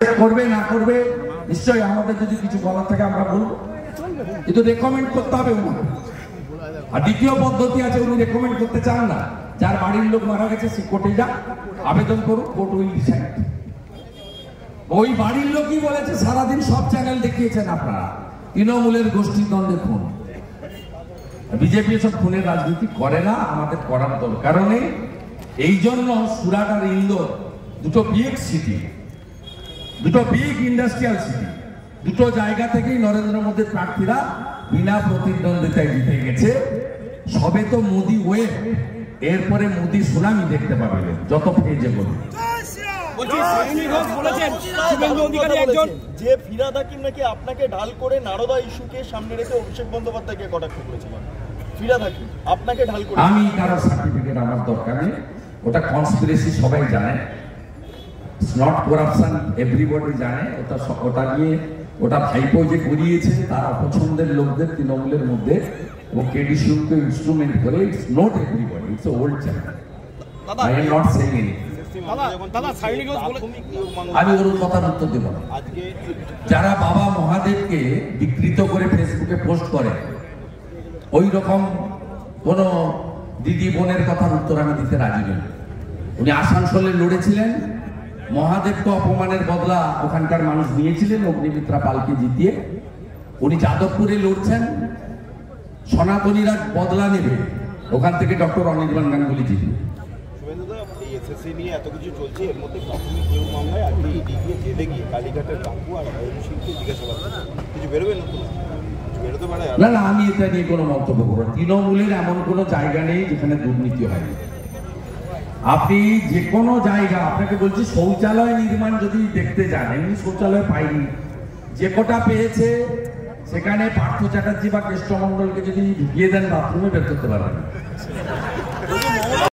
করবে না করবে নিশ্চয়ই আমাদের যদি কিছু বলার থাকে আমরা বলবো, কিন্তু রেকমেন্ড করতে হবে উনাকে। আর দ্বিতীয় পদ্ধতি আছে, উনি রেকমেন্ড করতে চান না, যার বাড়ির লোক মারা গেছে সে কোর্টে যা আবেদন করুক, কোর্ট উইল ডিসাইড। ওই বাড়ির লোকই বলেছে, সারাদিন সব চ্যানেল দেখিয়েছেন আপনারা তৃণমূলের গোষ্ঠীদ্বন্দ্বে খুন। বিজেপি এসব খুনের রাজনীতি করে না, আমাদের করার দরকার নেই। এই জন্য সুরাট আর ইন্দোর দুটো বিগ সিটি, দুটো বিগ ইন্ডাস্ট্রিয়াল সিটি, দুটো জায়গা থেকেই নরেন্দ্র মোদীর প্রার্থীরা বিনা প্রতিদ্বন্দ্বিতায় জিতে গেছে। সবে তো মোদি ওয়েব, এরপরে মোদি সুনামি দেখতে পাবেন যত ফেজে বলি। যে ফিরহাদ হাকিম নাকি আপনাকে ঢাল করে নারদা ইস্যুকে সামনে রেখে অভিষেক বন্দ্যোপাধ্যায়কে কটাক্ষ করেছিলেন। ফিরহাদ হাকিম আপনাকে ঢাল করে, আমি কারো সার্টিফিকেট আমার দরকার নেই, ওটা কনস্পিরেসি সবাই জানে, নট করাপশন এভরিবডি জানে। ওটা নিয়ে ওটা ভাইপো যে করিয়েছে তার অপছন্দের লোকদের তৃণমূলের মধ্যে ও কেডিসিউকে ইনস্ট্রুমেন্ট করে, it's not everybody, it's old channel. I am not saying anything. আমি ওর কথার উত্তর দেব না। যারা বাবা মহাদেবকে বিকৃত করে ফেসবুকে পোস্ট করে, ওই রকম কোন দিদি বোনের কথার উত্তর আমি দিতে রাজি নই। উনি আসানসোলে লড়েছিলেন, মহাদেবকে অপমানের বদলা ওখানকার মানুষ নিয়েছিলেন অগ্নিমিত্রা পালকে জিতিয়ে। উনি যাদবপুরে লড়ছেন, সনাতনীরা বদলা নেবে, ওখান থেকে ডক্টর অনির্বাণ গাঙ্গুলি জিতবে। এসএসসি নিয়ে এত কিছু চলছে, এর মধ্যে প্রাথমিক নিয়োগ মামলায় আজকে ইডি গিয়ে জেলে গিয়ে কালীঘাটের কাকু আর অয়নশীলকে জিজ্ঞাসাবাদ কিছু বেরোবে না? বেরোতে পারে না না, আমি এটা নিয়ে কোনো মন্তব্য করব। তৃণমূলের এমন কোনো জায়গা নেই যেখানে দুর্নীতি হয়নি। আপনি যে কোনো জায়গা, আপনাকে বলছি শৌচালয় নির্মাণ যদি দেখতে যান, এমনি শৌচালয় পাইনি, যে কটা পেয়েছে সেখানে পার্থ চ্যাটার্জি বা কৃষ্ণমন্ডলকে যদি ঢুকিয়ে দেন বাথরুমে বের করতে পারবেন।